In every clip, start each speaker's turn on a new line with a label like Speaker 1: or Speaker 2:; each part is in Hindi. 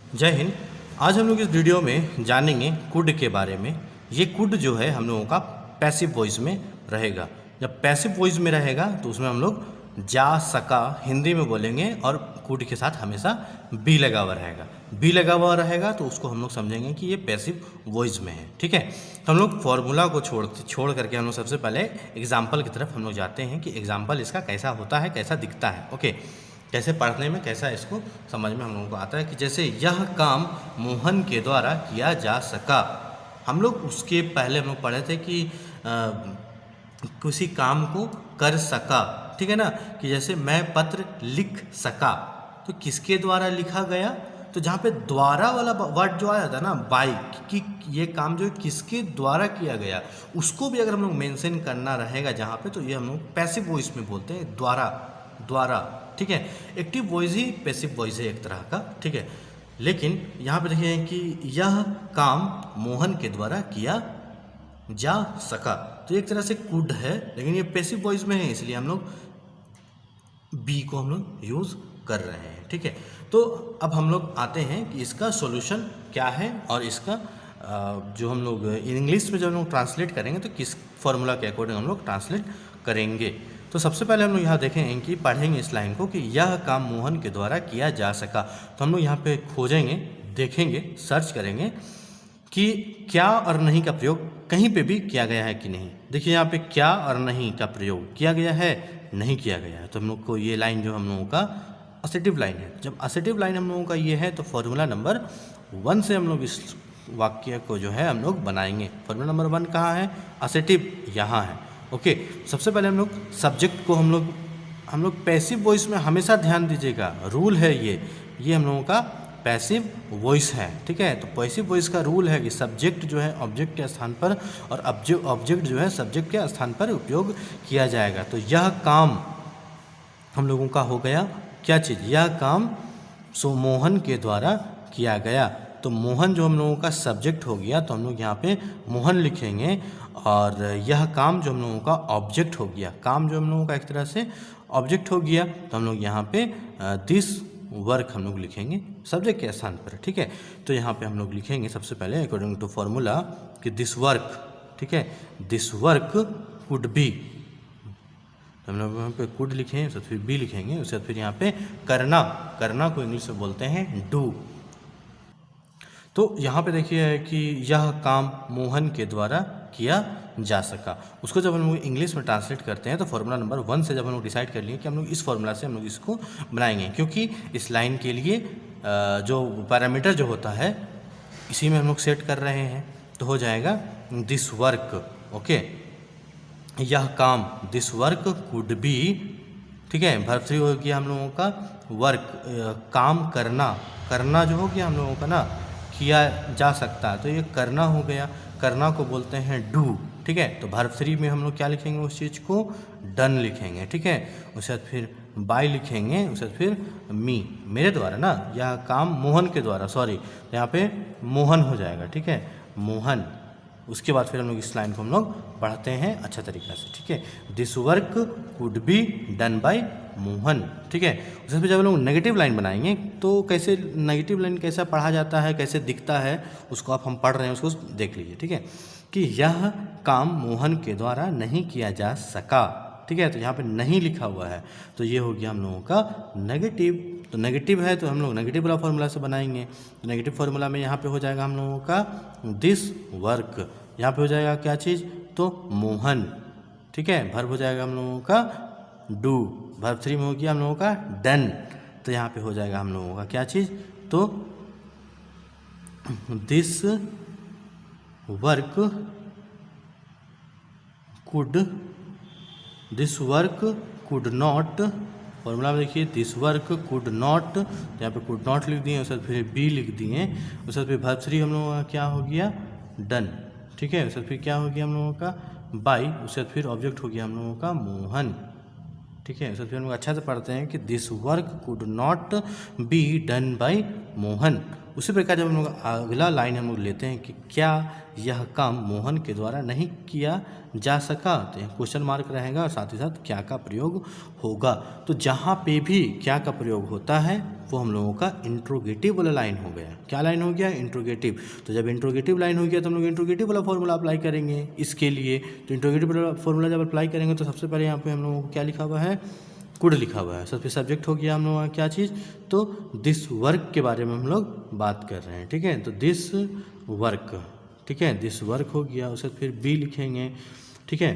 Speaker 1: जय हिंद। आज हम लोग इस वीडियो में जानेंगे कुड के बारे में। ये कुड जो है हम लोगों का पैसिव वॉइस में रहेगा। जब पैसिव वॉइस में रहेगा तो उसमें हम लोग जा सका हिंदी में बोलेंगे और कुड के साथ हमेशा बी लगा हुआ रहेगा। बी लगा हुआ रहेगा तो उसको हम लोग समझेंगे कि ये पैसिव वॉइस में है। ठीक है, तो हम लोग फॉर्मूला को छोड़ करके हम लोग सबसे पहले एग्जाम्पल की तरफ हम लोग जाते हैं कि एग्जाम्पल इसका कैसा होता है, कैसा दिखता है। ओके, कैसे पढ़ने में कैसा इसको समझ में हम लोगों को आता है कि जैसे यह काम मोहन के द्वारा किया जा सका। हम लोग उसके पहले हम लोग पढ़े थे कि किसी काम को कर सका। ठीक है ना, कि जैसे मैं पत्र लिख सका तो किसके द्वारा लिखा गया, तो जहाँ पे द्वारा वाला वर्ड जो आया था ना बाई, कि ये काम जो है किसके द्वारा किया गया, उसको भी अगर हम लोग मेंशन करना रहेगा जहाँ पे, तो ये हम लोग पैसिव वॉइस में बोलते हैं द्वारा। द्वारा, ठीक है। एक्टिव वॉइस ही पैसिव वॉइस है एक तरह का। ठीक है, लेकिन यहाँ पे देखिए कि यह काम मोहन के द्वारा किया जा सका, तो एक तरह से कुड है, लेकिन ये पैसिव वॉइस में है, इसलिए हम लोग बी को हम लोग यूज़ कर रहे हैं। ठीक है, तो अब हम लोग आते हैं कि इसका सॉल्यूशन क्या है और इसका जो हम लोग इंग्लिश में जब हम लोग ट्रांसलेट करेंगे तो किस फॉर्मूला के अकॉर्डिंग हम लोग ट्रांसलेट करेंगे। तो सबसे पहले हम लोग यहाँ देखेंगे कि पढ़ेंगे इस लाइन को कि यह काम मोहन के द्वारा किया जा सका। तो हम लोग यहाँ पे खोजेंगे, देखेंगे, सर्च करेंगे कि क्या और नहीं का प्रयोग कहीं पे भी किया गया है कि नहीं। देखिए यहाँ पे क्या और नहीं का प्रयोग किया गया है, नहीं किया गया है। तो हम लोग को ये लाइन जो हम लोगों का असेटिव लाइन है। जब असेटिव लाइन हम लोगों का ये है तो फॉर्मूला नंबर 1 से हम लोग इस वाक्य को जो है हम लोग बनाएंगे। फॉर्मूला नंबर 1 कहाँ है, असेटिव यहाँ है। ओके, सबसे पहले हम लोग सब्जेक्ट को हम लोग पैसिव वॉइस में हमेशा ध्यान दीजिएगा, रूल है ये हम लोगों का पैसिव वॉइस है। ठीक है, तो पैसिव वॉइस का रूल है कि सब्जेक्ट जो है ऑब्जेक्ट के स्थान पर और ऑब्जेक्ट जो है सब्जेक्ट के स्थान पर उपयोग किया जाएगा। तो यह काम हम लोगों का हो गया क्या चीज़, यह काम मोहन के द्वारा किया गया। तो मोहन जो हम लोगों का सब्जेक्ट हो गया, तो हम लोग यहाँ पे मोहन लिखेंगे, और यह काम जो हम लोगों का ऑब्जेक्ट हो गया, काम जो हम लोगों का एक तरह से ऑब्जेक्ट हो गया, तो हम लोग यहाँ पे दिस वर्क हम लोग लिखेंगे सब्जेक्ट के स्थान पर। ठीक है, तो यहाँ पे हम लोग लिखेंगे सबसे पहले अकॉर्डिंग टू फॉर्मूला कि दिस वर्क, ठीक है, दिस वर्क कुड बी। तो हम लोग यहाँ पे कुड लिखें, उसके फिर बी लिखेंगे, उसके बाद फिर यहाँ पे करना, करना को इंग्लिश में बोलते हैं डू। तो यहाँ पे देखिए कि यह काम मोहन के द्वारा किया जा सका। उसको जब हम लोग इंग्लिश में ट्रांसलेट करते हैं तो फॉर्मूला नंबर 1 से जब हम लोग डिसाइड कर लिए कि हम लोग इस फॉर्मूला से हम लोग इसको बनाएंगे, क्योंकि इस लाइन के लिए जो पैरामीटर जो होता है इसी में हम लोग सेट कर रहे हैं। तो हो जाएगा दिस वर्क। ओके, यह काम, दिस वर्क कुड बी, ठीक है, वर्ब 3 हो गया हम लोगों का वर्क, काम करना, करना जो हो गया हम लोगों का ना किया जा सकता है, तो ये करना हो गया, करना को बोलते हैं डू। ठीक है, तो वर्ब 3 में हम लोग क्या लिखेंगे, उस चीज़ को डन लिखेंगे। ठीक है, उसके बाद फिर बाय लिखेंगे, उसके बाद फिर मी, मेरे द्वारा ना, यह काम मोहन के द्वारा, सॉरी यहाँ पे मोहन हो जाएगा। ठीक है, मोहन। उसके बाद फिर हम लोग इस लाइन को हम लोग पढ़ते हैं अच्छा तरीक़ा से। ठीक है, this work could be done by Mohan. ठीक है, उसमें जब हम लोग नेगेटिव लाइन बनाएंगे तो कैसे नेगेटिव लाइन कैसा पढ़ा जाता है, कैसे दिखता है, उसको आप हम पढ़ रहे हैं उसको देख लीजिए। ठीक है, कि यह काम मोहन के द्वारा नहीं किया जा सका। ठीक है, तो यहाँ पे नहीं लिखा हुआ है, तो ये हो गया हम लोगों का नेगेटिव। तो नेगेटिव है तो हम लोग नेगेटिव वाला फॉर्मूला से बनाएंगे। तो नेगेटिव फार्मूला में यहाँ पे हो जाएगा हम लोगों का दिस वर्क, यहाँ पे हो जाएगा क्या चीज़, तो मोहन। ठीक है, वर्ब हो जाएगा हम लोगों का डू, वर्ब 3 में हो गया हम लोगों का डन, तो यहाँ पे हो जाएगा हम लोगों का क्या चीज़, तो this work could, this work could not, formula में देखिए दिस वर्क कुड नॉट, यहाँ पे कुड नॉट लिख दिए, उसके बाद फिर बी लिख दिए, उसके बाद फिर वर्ब 3 हम लोगों का क्या हो गया, डन। ठीक है, उसके बाद फिर क्या हो गया हम लोगों का बाई, उसके बाद फिर ऑब्जेक्ट हो गया हम लोगों का मोहन। ठीक है, उसके बाद फिर हम लोग अच्छा से पढ़ते हैं कि this work could not be done by Mohan. उसी प्रकार जब हम लोग अगला लाइन हम लोग लेते हैं कि क्या यह काम मोहन के द्वारा नहीं किया जा सका, तो यहाँ क्वेश्चन मार्क रहेगा और साथ ही साथ क्या का प्रयोग होगा। तो जहाँ पे भी क्या का प्रयोग होता है वो हम लोगों का इंट्रोगेटिव वाला लाइन हो गया। क्या लाइन हो गया? इंट्रोगेटिव। तो जब इंट्रोगेटिव लाइन हो गया तो हम लोग इंट्रोगेटिव वाला फॉर्मूला अप्लाई करेंगे इसके लिए। तो इंट्रोगेटिव वाला फॉर्मूला जब अप्लाई करेंगे तो सबसे पहले यहाँ पे हम लोगों को क्या लिखा हुआ है? कुड लिखा हुआ है। सबसे सब्जेक्ट हो गया हम लोगों का क्या चीज़? तो दिस वर्क के बारे में हम लोग बात कर रहे हैं, ठीक है। तो दिस वर्क, ठीक है, दिस वर्क हो गया। उसके बाद फिर बी लिखेंगे, ठीक है,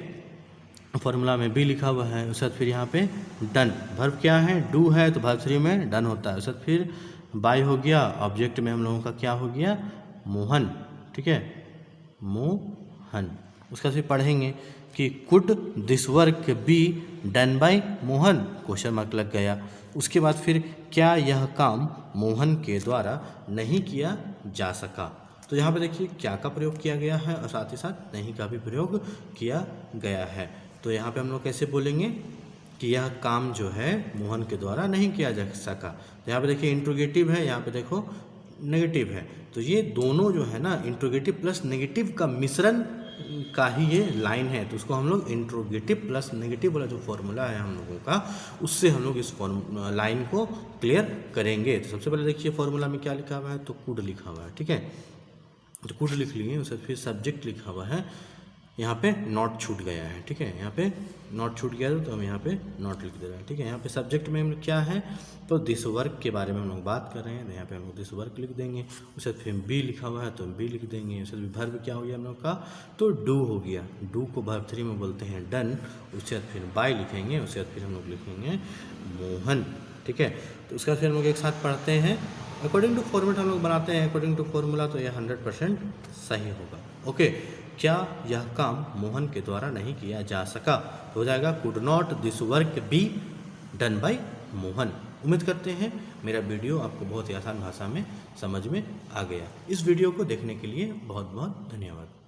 Speaker 1: फॉर्मूला में बी लिखा हुआ है। उसके बाद फिर यहाँ पे डन, वर्ब क्या है? डू है, तो वर्ब 3 में डन होता है। उसके बाद फिर बाय हो गया, ऑब्जेक्ट में हम लोगों का क्या हो गया? मोहन, ठीक है, मोहन। उसका फिर पढ़ेंगे कि could this work be done by Mohan, question mark लग गया। उसके बाद फिर क्या यह काम मोहन के द्वारा नहीं किया जा सका? तो यहाँ पे देखिए क्या का प्रयोग किया गया है और साथ ही साथ नहीं का भी प्रयोग किया गया है। तो यहाँ पे हम लोग कैसे बोलेंगे कि यह काम जो है मोहन के द्वारा नहीं किया जा सका। तो यहाँ पे देखिए इंट्रोगेटिव है, यहाँ पे देखो नेगेटिव है। तो ये दोनों जो है ना, इंट्रोगेटिव प्लस नेगेटिव का मिश्रण का ही ये लाइन है। तो उसको हम लोग इंट्रोगेटिव प्लस नेगेटिव वाला जो फॉर्मूला है हम लोगों का, उससे हम लोग इस लाइन को क्लियर करेंगे। तो सबसे पहले देखिए फॉर्मूला में क्या लिखा हुआ है? तो कुड लिखा हुआ है, ठीक है, तो कुड लिख लिए। उससे फिर सब्जेक्ट लिखा हुआ है, यहाँ पे नॉट छूट गया है, ठीक है, यहाँ पे नॉट छूट गया तो हम यहाँ पे नॉट लिख दे रहे हैं, ठीक है। यहाँ पे सब्जेक्ट में हम लोग क्या है? तो दिस वर्क के बारे में हम लोग बात कर रहे हैं, तो यहाँ पे हम लोग दिस वर्क लिख देंगे। उसके बाद फिर बी लिखा हुआ है तो हम बी लिख देंगे। उसके बाद वर्ब क्या हो गया हम लोग का? तो डू हो गया। डू को वर्ब 3 में बोलते हैं डन। उसके बाद फिर बाय लिखेंगे। उसके बाद फिर हम लोग लिखेंगे मोहन, ठीक है। तो उसका फिर हम लोग एक साथ पढ़ते हैं। अकॉर्डिंग टू फॉर्मेट हम लोग बनाते हैं, अकॉर्डिंग टू फॉर्मूला, तो यह 100% सही होगा। ओके, क्या यह काम मोहन के द्वारा नहीं किया जा सका? तो हो जाएगा could not this work be done by Mohan. उम्मीद करते हैं मेरा वीडियो आपको बहुत ही आसान भाषा में समझ में आ गया। इस वीडियो को देखने के लिए बहुत बहुत धन्यवाद।